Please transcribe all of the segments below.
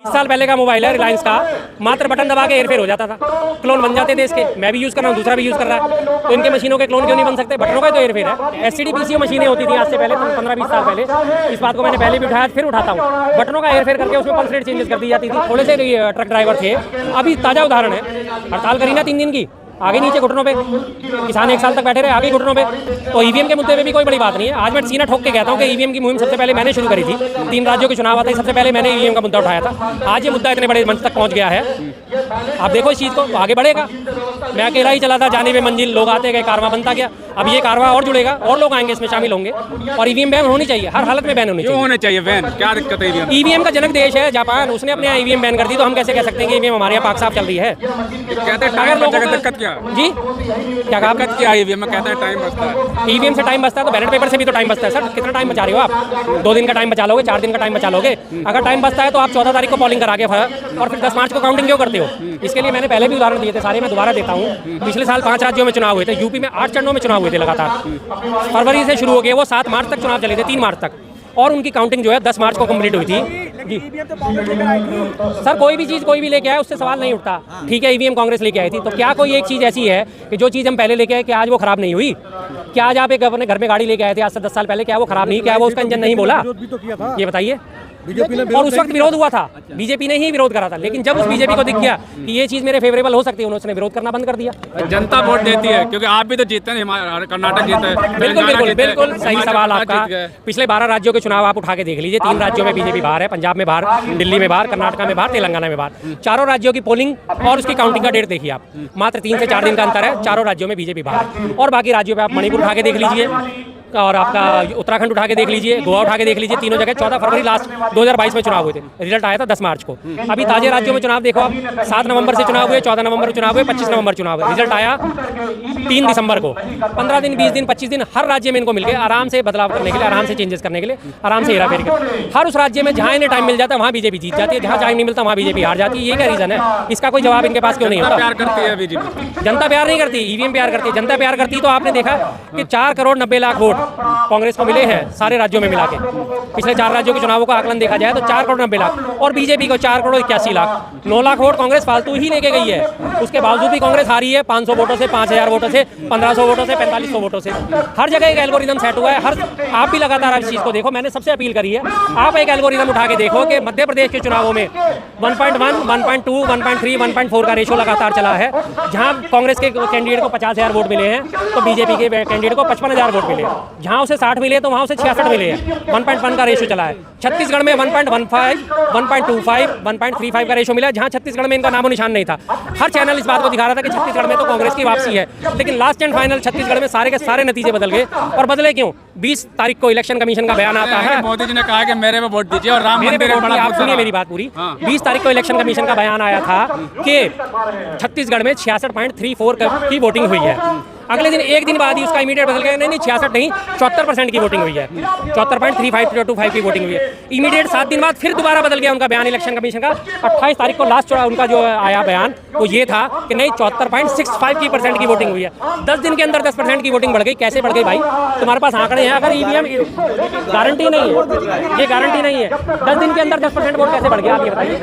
20 साल पहले का मोबाइल है रिलायंस का, मात्र बटन दबा के हेरफेर हो जाता था, क्लोन बन जाते थे इसके। मैं भी यूज़ कर रहा हूँ, दूसरा भी यूज़ कर रहा है, तो इनके मशीनों के क्लोन क्यों नहीं बन सकते? बटनों का तो हेरफेर है। एससीडी पीसीओ मशीनें होती थी आज से पहले 15-20 साल पहले। इस बात को मैंने पहले भी उठाया, फिर उठाता हूँ। बटनों का हेरफेर करके उसमें पल्स रेट चेंजेस कर दी जाती थी। थोड़े से ट्रक ड्राइवर थे, अभी ताज़ा उदाहरण है, हड़ताल करी ना 3 दिन की, आगे नीचे घुटनों पे, किसान 1 साल तक बैठे रहे आगे घुटनों पे। तो ईवीएम के मुद्दे पे भी कोई बड़ी बात नहीं है। आज मैं सीना ठोक के कहता हूँ कि ईवीएम की मुहिम सबसे पहले मैंने शुरू करी थी। 3 राज्यों के चुनाव आते सबसे पहले मैंने ईवीएम का मुद्दा उठाया था। आज ये मुद्दा इतने बड़े मंच तक पहुँच गया है, आप देखो इस चीज़ को, आगे बढ़ेगा। मैं अकेला ही चला था, जाने में मंजिल, लोग आते गए, कारवां बनता गया। अब ये कारवां और जुड़ेगा, और लोग आएंगे, इसमें शामिल होंगे। और ईवीएम बैन होनी चाहिए, हर हालत में बैन होनी चाहिए। होने चाहिए बैन, क्या दिक्कत है? ईवीएम का जनक देश है जापान, उसने अपने यहाँ ईवीएम बैन कर दी, तो हम कैसे कह सकते हैं कि ईवीएम हमारे यहाँ पाक साफ चल रही है? कहते हैं टाइम बचेगा, दिक्कत क्या जी क्या कहा? दिक्कत क्या है? ईवीएम में कहते हैं टाइम बचता है। ईवीएम से टाइम बचता है तो बैलेट पेपर से भी तो टाइम बचता है। सर कितना टाइम बचा रहे हो आप? 2 दिन का टाइम बचा लोगे, 4 दिन का टाइम बचा लोगे? अगर टाइम बचता है तो आप 14 तारीख को पोलिंग करा के और फिर 10 मार्च को काउंटिंग क्यों करते हो? इसके लिए मैंने पहले भी उदाहरण दिए थे सारे, मैं दोबारा देता हूँ। पिछले साल 5 राज्यों में चुनाव हुए थे, यूपी में 8 चरणों में चुनाव हुए थे लगातार। फरवरी से शुरू हो गए, वो 7 मार्च तक चुनाव चले थे, 3 मार्च तक, और उनकी काउंटिंग जो है 10 मार्च को कंप्लीट हुई थी। जी सर, कोई भी चीज़ कोई भी लेके आए उससे सवाल नहीं उठता। ठीक है, ईवीएम कांग्रेस लेके आई थी, तो क्या कोई एक चीज़ ऐसी है कि जो चीज़ हम पहले लेके आए कि आज वो खराब नहीं हुई? क्या आज आप एक अपने घर में गाड़ी लेके आए थे आज से 10 साल पहले, क्या वो खराब नहीं? क्या वो उसका इंजन नहीं बोला? ये बताइए। और उस वक्त विरोध हुआ था, बीजेपी ने ही विरोध करा था। लेकिन जब उस बीजेपी को दिख गया कि ये चीज़ मेरे फेवरेबल हो सकती है, उन्होंने विरोध करना बंद कर दिया। जनता वोट देती है, क्योंकि आप भी तो जीतते हैं, कर्नाटक जीता है। बिल्कुल बिल्कुल बिल्कुल सही सवाल आपका। पिछले 12 राज्यों के चुनाव आप उठा के देख लीजिए, 3 राज्यों में बीजेपी बाहर है, पंजाब में बाहर, दिल्ली में बाहर, कर्नाटक में बाहर, तेलंगाना में बाहर। चारों राज्यों की पोलिंग और उसकी काउंटिंग का डेट देखिए आप, मात्र 3 से 4 दिन का अंतर है। चारों राज्यों में बीजेपी बाहर, और बाकी राज्यों में आप मणिपुर उठा के देख लीजिए, और आपका उत्तराखंड उठा के देख लीजिए, गोवा उठा के देख लीजिए, तीनों जगह 14 फरवरी लास्ट 2022 में चुनाव हुए थे, रिजल्ट आया था 10 मार्च को। अभी ताजे राज्यों में चुनाव देखो आप, 7 नवंबर से चुनाव हुए, 14 नवंबर को चुनाव हुए, 25 नवंबर चुनाव हुए, रिजल्ट आया 3 दिसंबर को। 15 दिन, 20 दिन, 25 दिन हर राज्य में इनको मिल गए आराम से बदलाव करने के लिए, आराम से चेंजेस करने के लिए, आराम से हेरा फेरी कर। हर उस राज्य में जहाँ इन्हें टाइम मिल जाता है वहाँ बीजेपी जीत जाती है, जहाँ टाइम नहीं मिलता वहाँ बीजेपी हार जाती है। ये क्या रीजन है? इसका कोई जवाब इनके पास क्यों नहीं होता? प्यार करती है बीजेपी? जनता प्यार नहीं करती, ईवीएम प्यार करती है। जनता प्यार करती तो आपने देखा कि 4 करोड़ 90 लाख वोट कांग्रेस मिले हैं सारे राज्यों में मिला के। पिछले 4 राज्यों के चुनावों का आकलन देखा जाए तो 4 करोड़ 90 लाख, और बीजेपी को 4 करोड़ 81 लाख। 9 लाख वोट कांग्रेस फालतू ही लेके गई है। उसके बावजूद भी कांग्रेस हारी है 500 वोटों से, 5000 वोटों से, 1500 वोटों से, 4500 वोटों से। हर जगह एक एल्गोरिदम सेट हुआ है। आप भी लगातार इस चीज़ को देखो, मैंने सबसे अपील करी है, आप एक एल्गोरिदम उठा के देखो कि मध्य प्रदेश के चुनावों में 1.1, 1.2, 1.3, 1.4 का रेशो लगातार चला है। जहां कांग्रेस के कैंडिडेट को 50,000 वोट मिले हैं तो बीजेपी के कैंडिडेट को 55,000 वोट मिले। जहां उसे 60 मिले तो वहां उसे 66 मिले हैं। 1.1 का रेशो चला है। छत्तीसगढ़ में 1.15, 1.25, 1.35 का रेशो मिला, जहां छत्तीसगढ़ में इनका नामो निशान नहीं था। हर चैनल इस बात को दिखा रहा था कि छत्तीसगढ़ में तो कांग्रेस की वापसी है, लेकिन लास्ट एंड फाइनल छत्तीसगढ़ में सारे के सारे नतीजे बदल गए। और बदले क्यों? 20 तारीख को इलेक्शन कमीशन का बयान आता है, मोदी जी ने कहा कि मेरे पे वोट दीजिए और राम मंदिर। आप सुनिए मेरी बात पूरी। 20 तारीख को इलेक्शन कमीशन का बयान आया था कि छत्तीसगढ़ में 66.34 की वोटिंग हुई है। अगले दिन, एक दिन बाद ही उसका इमीडिएट बदल गया, नहीं 66 नहीं, 74% की वोटिंग हुई है, 74.3525 की वोटिंग हुई है। इमीडिएट 7 दिन बाद फिर दोबारा बदल गया उनका बयान इलेक्शन कमीशन का। 28 तारीख को लास्ट उनका जो आया बयान वो ये था कि नहीं 74.65% की वोटिंग हुई है। 10 दिन के अंदर 10% की वोटिंग बढ़ गई। कैसे बढ़ गई भाई? तुम्हारे पास आंकड़े हैं? अगर ईवीएम गारंटी नहीं है, ये गारंटी नहीं है, 10 दिन के अंदर 10% वोट कैसे बढ़ गया? आप ये बताइए,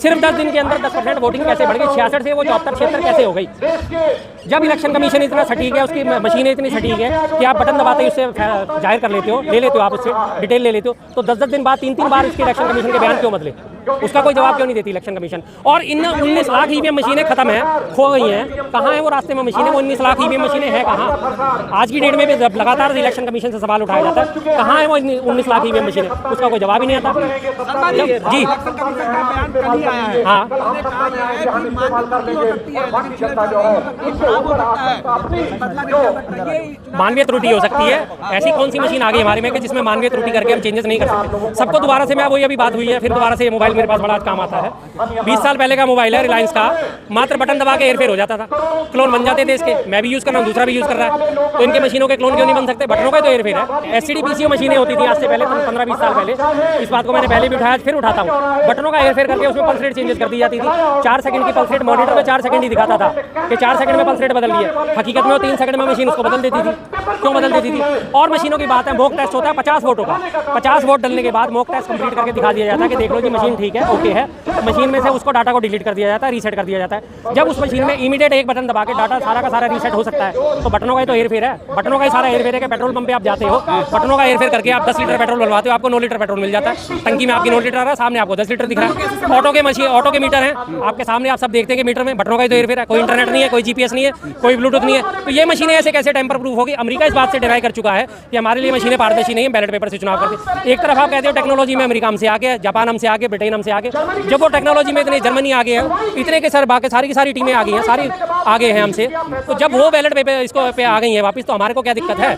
सिर्फ 10 दिन के अंदर 10% वोटिंग कैसे बढ़ गई? 66 से वो 74-76 कैसे हो गई? जब इलेक्शन कमीशन इतना सटीक है, उसकी मशीनें इतनी सटीक है कि आप बटन दबाते ही उससे जाहिर कर लेते हो, ले लेते हो, आप उससे डिटेल ले लेते हो, तो 10-10 दिन बाद 3-3 बार इसके इलेक्शन कमीशन के बयान क्यों बदले? उसका कोई जवाब क्यों नहीं देती इलेक्शन कमीशन? और इन 19 लाख ईवीएम मशीनें खत्म हैं, खो गई हैं। कहाँ है वो रास्ते में मशीनें? वो 19 लाख ईवीएम मशीनें हैं कहाँ? आज की डेट में भी लगातार इलेक्शन कमीशन से सवाल उठाया जाता है, कहाँ है वो 19 लाख ईवीएम मशीनें? उसका कोई जवाब ही नहीं आता। जी हाँ, मानवीय त्रुटि हो सकती है। ऐसी कौन सी मशीन आ गई हमारे में कि जिसमें मानवीय त्रुटि करके हम चेंजेस नहीं कर सकते? सबको दोबारा से, मैं वही अभी बात हुई है, फिर दोबारा से ये मोबाइल मेरे पास बड़ा काम आता है। 20 साल पहले का मोबाइल है रिलायंस का, मात्र बटन दबा के हेरफेर हो जाता था, क्लोन बन जाते थे इसके। मैं भी यूज़ कर रहा हूँ, दूसरा भी यूज़ कर रहा है, तो इनके मशीनों के क्लोन क्यों नहीं बन सकते? बटनों का तो हेरफेर है। एससीडी पीसीओ मशीनें होती थी आज से पहले 15-20 साल पहले। इस बात को मैंने पहले भी उठाया, फिर उठाता हूँ। बटनों का हेरफेर करके उसमें पल्स रेट चेंजेस कर दी जाती थी। 4 सेकंड की पल्स रेट मॉनिटर में 4 सेकंड ही दिखाता था कि 4 सेकंड में पल्स रेट बदल लिया। हकीकत में वो 3 सेकंड में मशीन उसको बदल देती थी। क्यों बदल देती थी? और मशीनों की बात है, मॉक टेस्ट होता है 50 वोटों का, 50 वोट डलने के बाद मॉक टेस्ट कंप्लीट करके दिखा दिया जाता है कि देख लो जी मशीन ठीक है, ओके है, मशीन में से उसको डाटा को डिलीट कर दिया जाता है, रीसेट कर दिया जाता है। जब उस मशीन में इमीडिएट एक बटन दबा के डाटा सारा का सारा रीसेट हो सकता है, तो बटनों का ही तो हेर फेर है। बटनों का ही सारा हेर फेर है कि पेट्रोल पंप पे आप जाते हो, बटनों का हेर फेर करके आप 10 लीटर पेट्रोल डलवाते हो, आपको 9 लीटर पेट्रोल मिल जाता है। टंकी में आपकी 9 लीटर आ रहा है, सामने आपको 10 लीटर दिख रहा है। ऑटो के मशीन, ऑटो के मीटर हैं आपके सामने, आप सब देखते हैं कि मीटर में बटनों का ही तो हेर फेर है। कोई इंटरनेट नहीं है, कोई जीपीएस नहीं है, कोई ब्लूटूथ नहीं है। तो ये मशीनें ऐसे कैसे टेम्पर प्रूफ होगी? अमेरिका इस बात से डिनाई कर चुका है कि हमारे लिए मशीनें पारदर्शी नहीं है, बैलेट पेपर से चुनाव करके। एक तरफ आप कहते हो टेक्नोलॉजी में अमेरिका हमसे आगे है, जापान हमसे आगे, ब्रिटेन हमसे आगे। जब वो टेक्नोलॉजी में इतने जर्मनी आगे है, इतने के सर बाकी सारी की सारी टीमें आ गई हैं, सारी आगे हैं हमसे, तो जब वो बैलेट पेपर इसको पे आ गई हैं वापस, तो हमारे को क्या दिक्कत है?